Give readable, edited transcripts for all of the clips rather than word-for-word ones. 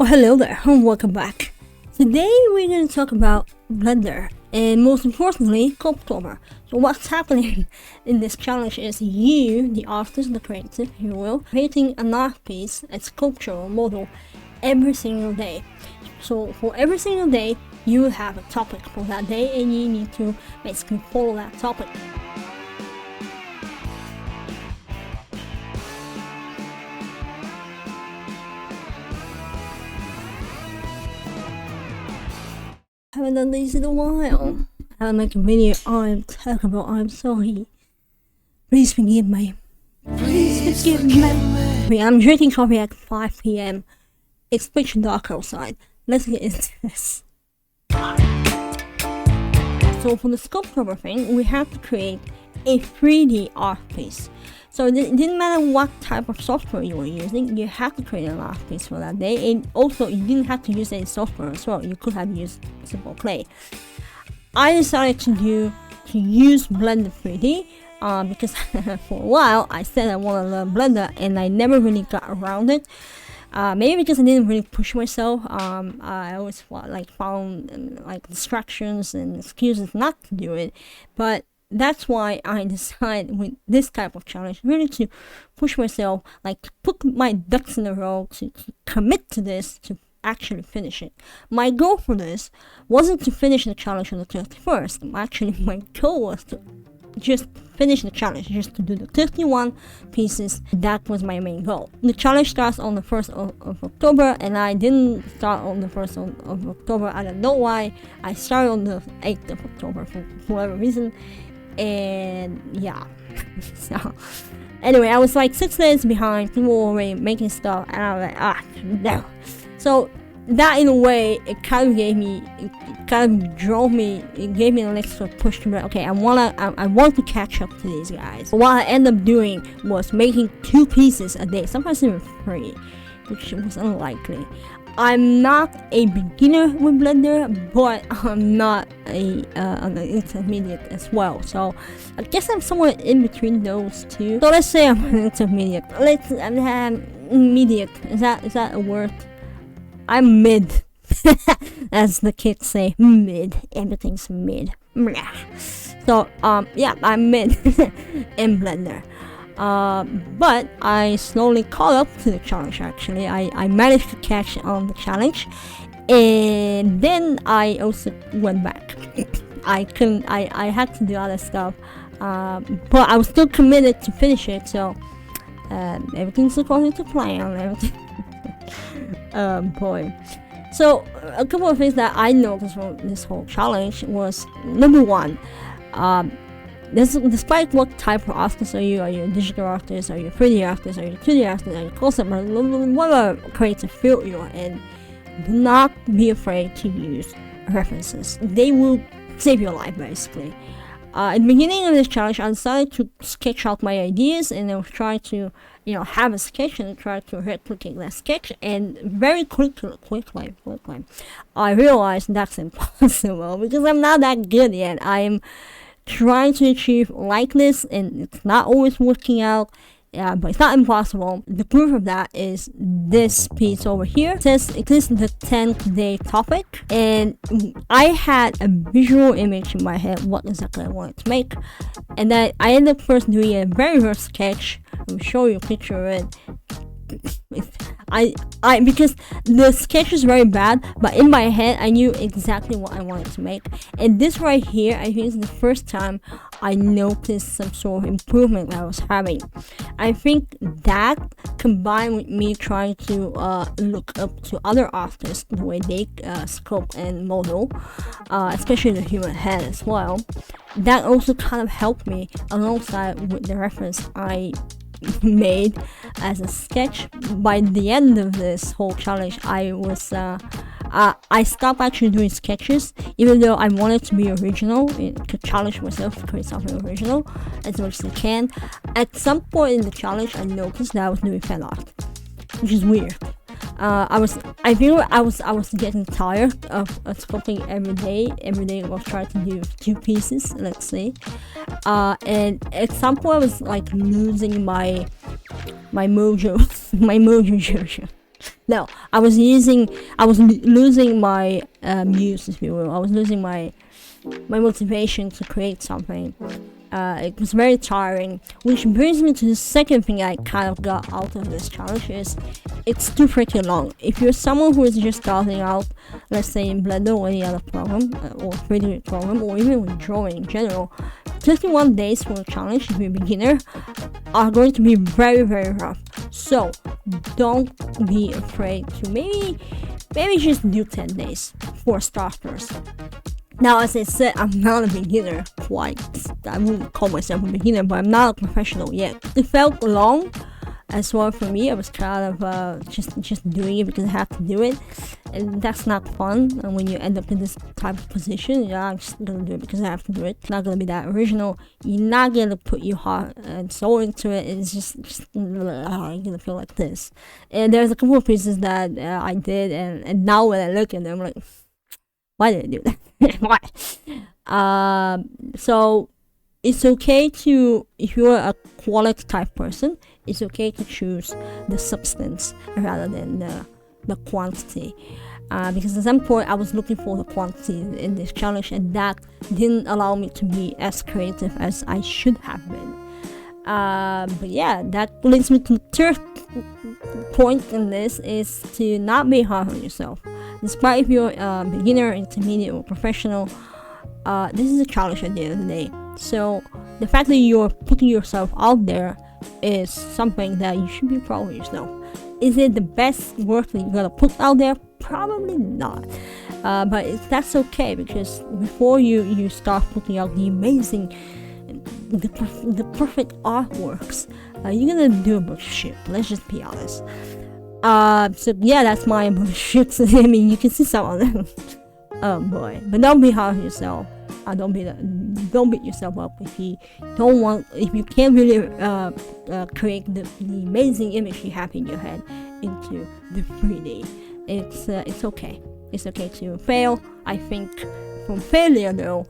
Well, hello there and welcome back. Today we're going to talk about Blender and most importantly Sculpting. So what's happening in this challenge is you, the artist, the creative, if you will, creating an art piece, a sculpture or model every single day. So for every single day you will have a topic for that day and you need to basically follow that topic. I haven't done these in a while. I haven't made a video. I'm terrible. I'm sorry. Please forgive me. Please forgive me. I'm drinking coffee at 5 p.m. It's pitch dark outside. Let's get into this. So for the sculpture thing, we have to create a 3D art piece. So it didn't matter what type of software you were using, you have to create an art piece for that day. And also, you didn't have to use any software as well. You could have used simple clay. I decided to use Blender 3D because for a while I said I want to learn Blender and I never really got around it. Maybe because I didn't really push myself. I always found distractions and excuses not to do it. But that's why I decided with this type of challenge really to push myself, to put my ducks in a row, to commit to this, to actually finish it. My goal for this wasn't to finish the challenge on the 31st. Actually, my goal was to just finish the challenge, just to do the 31 pieces. That was my main goal. The challenge starts on the 1st of October and I didn't start on the 1st of October. I don't know why. I started on the 8th of October for whatever reason. And yeah, so anyway, I was like 6 days behind. People were already making stuff and I was like, no. So that in a way, it kind of gave me an extra push to be like, okay, I want to catch up to these guys. But what I ended up doing was making 2 pieces a day, sometimes even 3, which was unlikely. I'm not a beginner with Blender, but I'm not an intermediate as well. So I guess I'm somewhere in between those two. So let's say I'm an intermediate. I'm mediate. Is that a word? I'm mid. As the kids say, mid. Everything's mid. So yeah, I'm mid in Blender. But I slowly caught up to the challenge. Actually, I managed to catch on the challenge, and then I also went back. I had to do other stuff, but I was still committed to finish it. So everything's according to plan. Everything. Boy. So a couple of things that I noticed from this whole challenge was, number one, despite what type of artist are you a digital artist, are you a 3D artist, are you a 2D artist, are you a concept artist, whatever creative field you are in, do not be afraid to use references. They will save your life, basically. At the beginning of this challenge, I decided to sketch out my ideas and I was trying to, have a sketch and try to replicate that sketch, and very quickly, I realized that's impossible because I'm not that good yet. I'm trying to achieve likeness and it's not always working out. Yeah, but it's not impossible. The proof of that is this piece over here. It says it is the 10th day topic, and I had a visual image in my head what exactly I wanted to make, and then I ended up first doing a very rough sketch. I'll show you a picture of it. Because the sketch is very bad, but in my head I knew exactly what I wanted to make, and this right here I think is the first time I noticed some sort of improvement that I was having. I think that combined with me trying to look up to other artists, the way they sculpt and model, especially the human head as well, that also kind of helped me alongside with the reference I made as a sketch. By the end of this whole challenge, I stopped actually doing sketches, even though I wanted to be original, to challenge myself to create something original as much as I can. At some point in the challenge, I noticed that I was doing fan art, which is weird. I was getting tired of sculpting every day. Every day I was trying to do 2 pieces, let's say. And at some point I was losing my mojo, my mojo. No, I was losing my muse, if you will. I was losing my motivation to create something. It was very tiring, which brings me to the second thing I kind of got out of this challenge is it's too freaking long. If you're someone who is just starting out, let's say in Blender or any other program, or 3D program, or even with drawing in general, 31 days for a challenge if you're a beginner are going to be very, very rough. So don't be afraid to maybe just do 10 days for starters. Now, as I said, I'm not a beginner quite. I wouldn't call myself a beginner, but I'm not a professional yet. It felt long as well for me. I was kind of just doing it because I have to do it, and that's not fun. And when you end up in this type of position, yeah, I'm just gonna do it because I have to do it. It's not gonna be that original. You're not gonna put your heart and soul into it. It's just you're gonna feel like this. And there's a couple of pieces that I did, and now when I look at them, I'm like, why did I do that? Why? So it's okay to, if you're a quality type person, it's okay to choose the substance rather than the quantity. Because at some point I was looking for the quantity in this challenge, and that didn't allow me to be as creative as I should have been. But yeah, that leads me to the third point in this is to not be hard on yourself. Despite if you're a beginner, intermediate, or professional, this is a challenge at the end of the day. So the fact that you're putting yourself out there is something that you should be proud of yourself. Is it the best work that you're gonna put out there? Probably not. But that's okay, because before you start putting out the amazing, the perfect artworks, you're gonna do a bunch of shit. Let's just be honest. So yeah, that's my bullshit. I mean, you can see some of them. Oh boy, but don't be hard on yourself. Don't beat yourself up if you can't really create the amazing image you have in your head into the 3D. It's okay. It's okay to fail. I think from failure, though,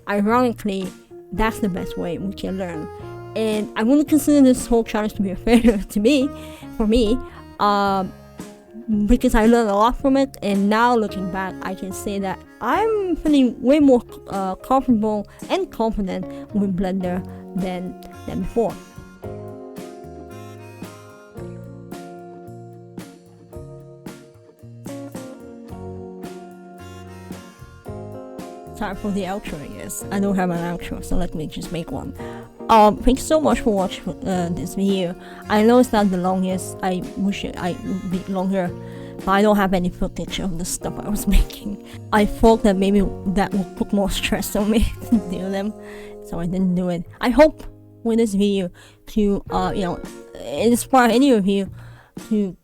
ironically, that's the best way we can learn. And I wouldn't consider this whole challenge to be a failure for me. Because I learned a lot from it, and now looking back, I can say that I'm feeling way more comfortable and confident with Blender than before. Time for the outro, I guess. I don't have an outro, so let me just make one. Thanks so much for watching this video. I know it's not the longest. I wish it would be longer, but I don't have any footage of the stuff I was making. I thought that maybe that would put more stress on me to do them, so I didn't do it. I hope with this video to inspire any of you to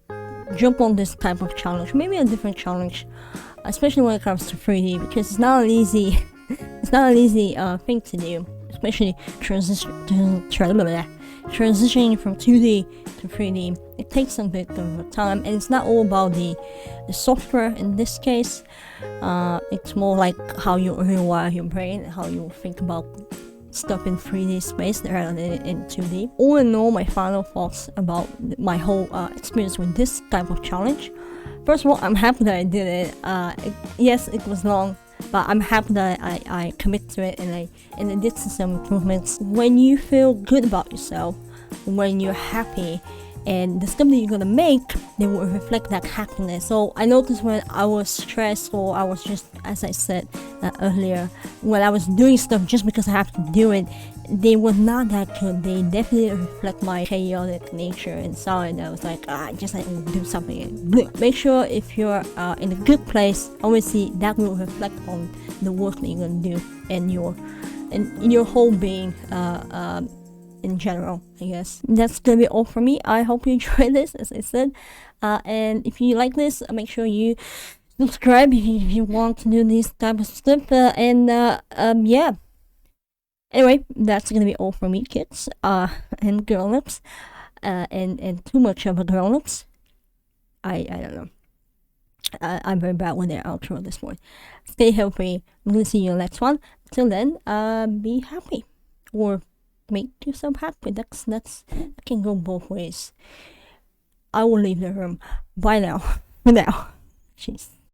jump on this type of challenge, maybe a different challenge, especially when it comes to 3D, because it's not an easy thing to do. Especially transitioning from 2D to 3D, it takes a bit of time, and it's not all about the software in this case. It's more like how you rewire your brain, how you think about stuff in 3D space rather than in 2D. All in all, my final thoughts about my whole experience with this type of challenge. First of all, I'm happy that I did it. Yes, it was long, but I'm happy that I commit to it, and I did some improvements. When you feel good about yourself, when you're happy, and the stuff that you're gonna make, they will reflect that happiness. So I noticed when I was stressed, or I was just, as I said earlier, when I was doing stuff just because I have to do it, they were not that good. They definitely reflect my chaotic nature inside. I was like, I just like to do something. Make sure if you're in a good place, obviously that will reflect on the work that you're gonna do and in your whole being in general, I guess. That's gonna be all for me. I hope you enjoyed this, as I said. And if you like this, make sure you subscribe if you want to do this type of stuff. Yeah. Anyway, that's gonna be all for me, kids, and grown-ups, and too much of a grown-ups. I don't know. I'm very bad with their outro at this point. Stay healthy. I'm gonna see you in the next one. Till then, be happy, or make yourself happy. That can go both ways. I will leave the room. Bye now. For now. Jeez.